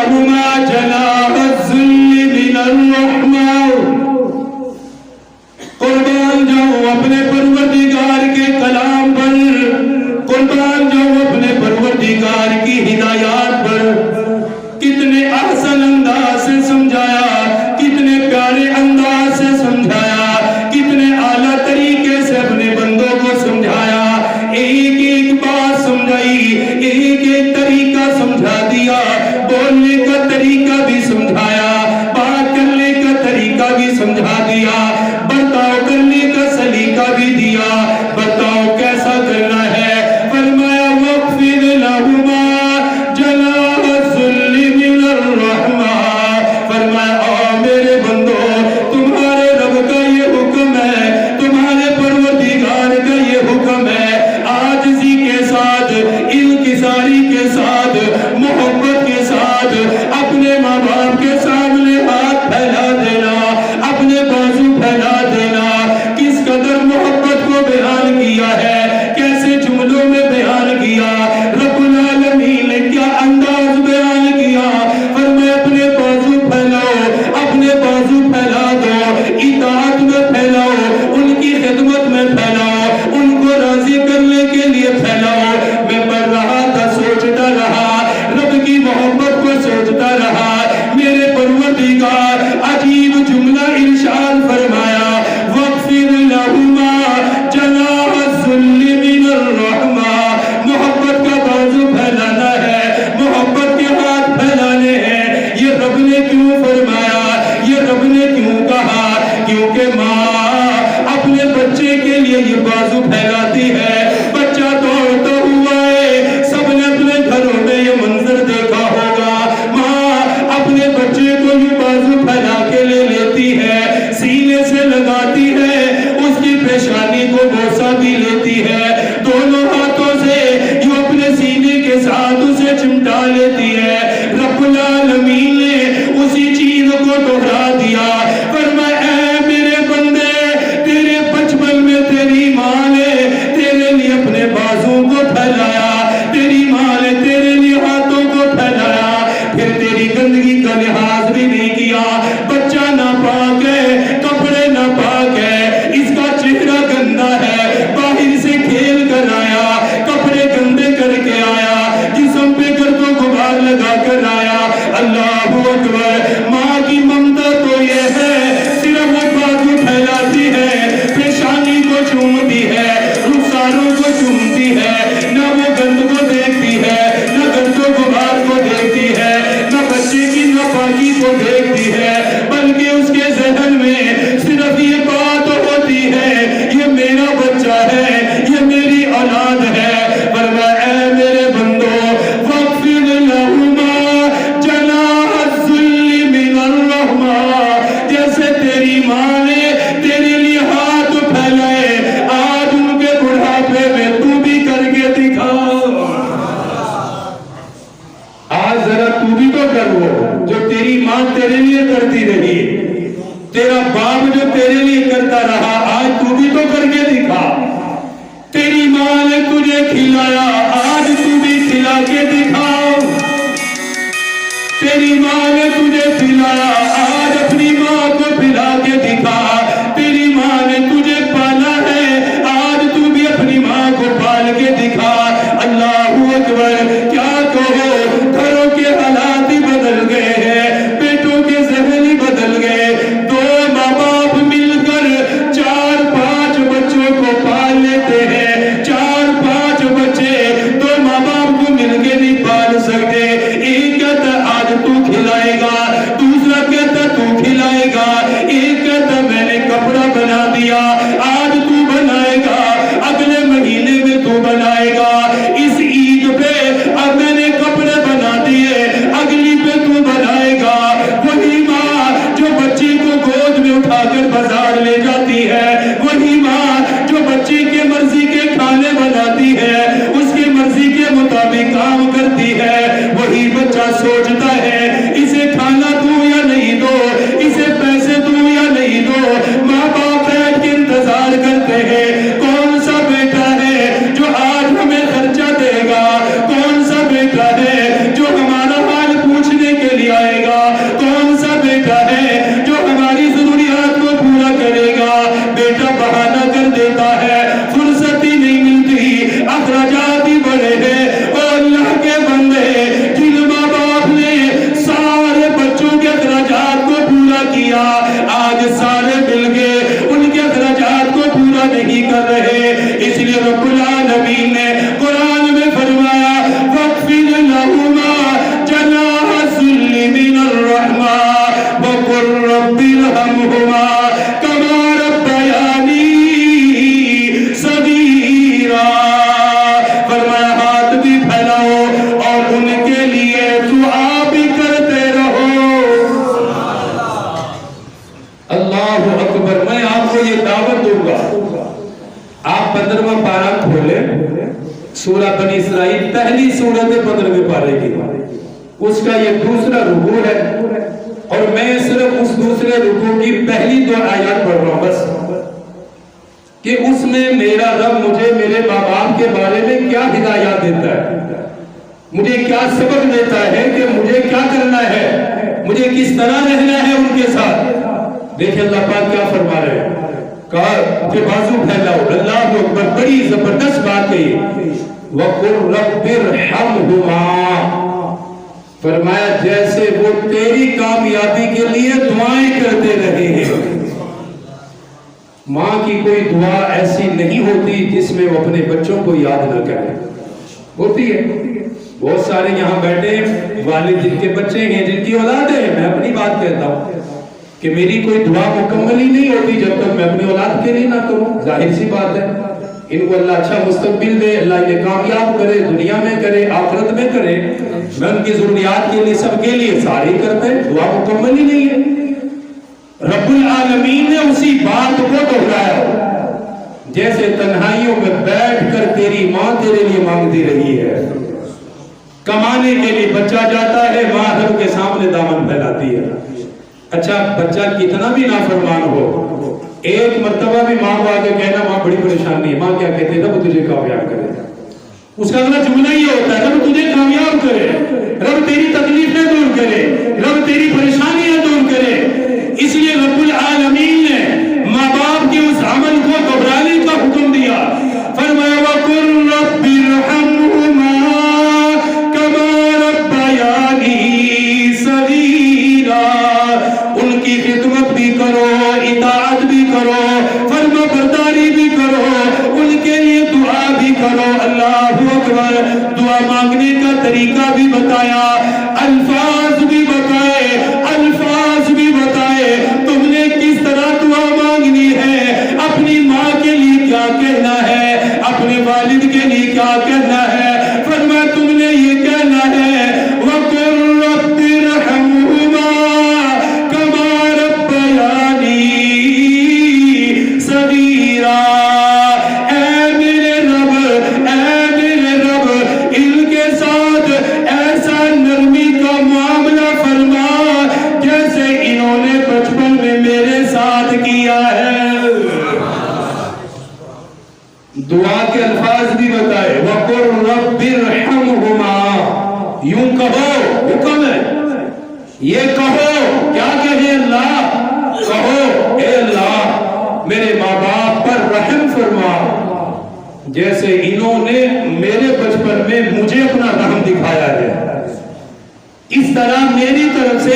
لهما جناح الذل من الرحمة. قربان جاؤ اپنے پروردگار کے کلام پر، قربان جاؤ اپنے پروردگار کی ہدایات پر. کتنے احسن انداز سے سمجھایا، کتنے پیارے انداز سے سمجھایا، کتنے اعلیٰ طریقے سے اپنے بندوں کو سمجھایا. ایک ایک بات سمجھائی، ایک ایک طریقہ سمجھا دیا. بولنے کا طریقہ بھی سمجھایا، بات کرنے کا طریقہ بھی سمجھا دیا، برتاؤ کرنے کا سلیقہ بھی دیا. بتاؤ کیسا کرنا ہے؟ فرمایا وَاخْفِضْ لَهُمَا جَنَاحَ الذُّلِّ مِنَ الرَّحْمَةِ. فرمایا او میرے بندو، تمہارے رب کا یہ حکم ہے، تمہارے پروردگار کا یہ حکم ہے. عاجزی کے ساتھ، انکساری کے ساتھ، محبت کے ساتھ اپنے ماں باپ کے سامنے ہاتھ پھیلا دینا، اپنے بازو پھیلا دینا. کس قدر محبت کو بیان کیا ہے، کیسے جملوں میں بیان کیا، رب العالمین نے کیا انداز بیان کیا. فرمایا اپنے بازو پھیلاؤ، اپنے بازو پھیلا دو، اطاعت میں پھیلاؤ، ان کی خدمت میں پھیلاؤ، ان کو راضی کرنے کے لیے پھیلاؤ. میں پڑھ رہا تھا، سوچتا رہا، رب کی محبت کو سوچتا رہا. میرے پروردگار عجیب جملہ ارشاد فرمایا وَاخْفِضْ لَهُمَا جَنَاحَ الذُّلِّ مِنَ الرَّحْمَةِ. محبت کا بازو پھیلانا ہے، محبت کے ہاتھ پھیلانے ہیں. یہ رب نے کیوں فرمایا، یہ رب نے کیوں کہا؟ کیونکہ ماں اپنے بچے کے لیے یہ بازو پھیلاتی ہے. بچہ دوڑتا ہوا ہے، سب نے اپنے گھروں میں یہ منظر دیکھا ہوگا. ماں اپنے بچے کو یہ بازو پھیلا کے لے لیتی ہے، سینے سے لگاتی ہے، اس کی پیشانی کو بوسہ بھی لیتی ہے، دونوں ہاتھوں سے جو اپنے سینے کے ساتھ اسے چمٹا لیتی ہے. رب العالمین نے اسی چیز کو دہرا دیا. فرمایا اے میرے بندے، تیرے بچپن میں تیری ماں نے تیرے لیے اپنے بازو کو پھیلایا، تیری ماں نے تیرے لیے ہاتھوں کو پھیلایا، پھر تیری گندگی کا لحاظ بھی نہیں کیا. بچہ ناپاک ہے، کپڑے ناپاک ہے، اس کا چہرہ گندا ہے، باہر سے کھیل کر آیا، کپڑے گندے کر کے آیا، جسم پہ گرد و غبار لگا کر آیا. اللہ اکبر. ماں کی ممتا تو یہ ہے، صرف وہ بازو پھیلاتی ہے، پیشانی کو چومتی ہے، رخساروں کو چومتی ہے، نہ وہ گند کو دیکھتی ہے، نہ گرد و غبار کو دیکھتی ہے، نہ بچے کی ناپاکی کو دیکھتی ہے، بلکہ اس کے ذہن میں صرف یہ بات ہوتی ہے یہ میرا بچہ ہے، یہ میری اولاد ہے. فرمایا اے میرے بندو وَاخْفِضْ لَهُمَا جَنَاحَ الذُّلِّ مِنَ الرَّحْمَةِ. جیسے تیری ماں نے تیرے لیے ہاتھ پھیلائے، آج ان کے بڑھاپے میں تو بھی کر کے دکھا. آج ذرا تو بھی تو کر وہ جو تیری ماں تیرے لیے کرتی رہی، تیرا باپ جو تیرے لیے کرتا رہا، آج تو بھی تو کر کے دکھا. تیری ماں نے تجھے کھلایا، آج تو بھی کھلا کے دکھا. تیری ماں نے تجھے پلایا، آج اپنی ماں کو پلا کے دکھا. تیری ماں نے تجھے پالا ہے، آج تو بھی اپنی ماں کو پال کے دکھا. اللہ اکبر. کیا کہو، گھروں کے حالات ہی بدل گئے ہیں، بیٹوں کے ذہن ہی بدل گئے. دو ماں باپ مل کر 4-5 بچوں کو پال لیتے ہیں. 4-5 بچے دو ماں باپ کو مل کے نہیں پال سکتے. ایک کہتا آج تو کھلائے گا، دوسرا کہتا تو کھلائے گا، ایک کہتا میں نے کپڑا بنا دیا، آج تو بنائے گا، اگلے مہینے میں تو بنائے گا. اس عید پہ اب میں نے کپڑے بنا دیے، اگلی پہ تو بنائے گا. وہی ماں جو بچے کو گود میں اٹھا کر بازار لے جاتی ہے، وہی ماں جو بچے کے مرضی کے کھانے بناتی ہے، اس کے مرضی کے مطابق کام کرتی ہے. وہی بچہ سوچتا ہے اسے کھانا دوں یا نہیں دو، اسے پیسے دوں یا نہیں دو. ماں باپ بیٹھ کے انتظار کرتے ہیں کون سا بیٹا ہے جو آج ہمیں خرچہ دے گا، کون سا بیٹا ہے جو ہمارا حال پوچھنے کے لیے آج سارے مل کے ان کے اخراجات کو پورا نہیں کر رہے، اس لیے رب العالمین نے قرآن میں فرمایا وَاخْفِضْ لَهُمَا جَنَاحَ الذُّلِّ مِنَ الرَّحْمَةِ وَقُلْ رَبِّ ارْحَمْهُمَا كَمَا رَبَّيَانِي صَغِيرًا۔ فرمایا ہاتھ بھی پھیلاؤ اور ان کے لیے دعا بھی کرتے رہو۔ اللہ اکبر۔ میں آپ کو یہ دعوت دوں گا، آپ 15واں پارہ کھولیں، سورہ بنی اسرائیل پہلی سورت 15ویں پارے کی، اس کا یہ دوسرا رکوع ہے، اور میں صرف اس دوسرے رکوع کی پہلی 2 آیات پڑھ رہا ہوں بس، کہ اس میں میرا رب مجھے میرے ماں باپ کے بارے میں کیا ہدایات دیتا ہے، مجھے کیا سبق دیتا ہے کہ مجھے کیا کرنا ہے، مجھے کس طرح رہنا ہے ان کے ساتھ۔ دیکھیں اللہ پاک کیا فرما رہے ہیں، کہا کہ بازو پھیلاؤ، اللہ اکبر، بڑی زبردست بات ہے یہ، وَقُلْ رَبِّ ارْحَمْهُمَا، فرمایا جیسے وہ تیری کامیابی کے لیے دعائیں کرتے رہے ہیں۔ ماں کی کوئی دعا ایسی نہیں ہوتی جس میں وہ اپنے بچوں کو یاد نہ کرے، ہوتی ہے۔ بہت سارے یہاں بیٹھے والد جن کے بچے ہیں، جن کی اولاد ہے، میں اپنی بات کہتا ہوں کہ میری کوئی دعا مکمل ہی نہیں ہوتی جب تک میں اپنی اولاد کے لیے نہ کروں، ظاہر سی بات ہے۔ ان کو اللہ اچھا مستقبل دے، اللہ انہیں کامیاب کرے، دنیا میں کرے، آخرت میں کرے، میں ان کی ضروریات کے لیے سب کے لیے ساری کرتے، دعا مکمل ہی نہیں ہے۔ رب العالمین نے اسی بات کو دہرایا، جیسے تنہائیوں میں بیٹھ کر تیری ماں تیرے لیے مانگتی رہی ہے، کمانے کے لیے بچہ جاتا ہے، ماں رب کے سامنے دامن پھیلاتی ہے۔ اچھا بچہ کتنا بھی نافرمان ہو، ایک مرتبہ بھی ماں کو آگے کہنا ماں بڑی پریشانی ہے، ماں کیا کہتے ہیں رب تجھے کامیاب کرے، اس کا اگلا جملہ یہ ہوتا ہے رب تجھے کامیاب کرے، رب تیری تکلیفیں دور کرے، رب تیری پریشانیاں دور کرے۔ اس لیے رب العالمین نے ماں باپ کے اس عمل کو دہرانے کا حکم دیا، فرمایا وَقُلْ رَبِّ ارْحَمْهُمَا كَمَا رَبَّيَانِي صَغِيرًا، ان کی خدمت بھی کرو، اطاعت بھی کرو، فرما برداری بھی کرو، ان کے لیے دعا بھی کرو۔ اللہ اکبر۔ دعا مانگنے کا طریقہ بھی بتایا، الفاظ بھی بتائے، الفاظ بھی بتائے، تم نے کس طرح دعا مانگنی ہے، اپنی ماں کے لیے کیا کہنا ہے، اپنے والد کے لیے کیا کہنا ہے، فرما تم نے یہ کہنا ہے وَقُلْ رَبِّ ارْحَمْهُمَا كَمَا رَبَّيَانِي صَغِيرًا۔ اے میرے رب ان کے ساتھ ایسا نرمی کا معاملہ فرما جیسے انہوں نے بچپن میں میرے ساتھ کیا ہے۔ دعا کے الفاظ بھی بتائے، وَقُلْ رَبِّ ارْحَمْهُمَا، یوں کہو، حکم ہے، یہ کہو، کیا کہے اللہ، کہو اے اللہ میرے ماں باپ پر رحم فرما جیسے انہوں نے میرے بچپن میں مجھے اپنا رحم دکھایا ہے، اس طرح میری طرف سے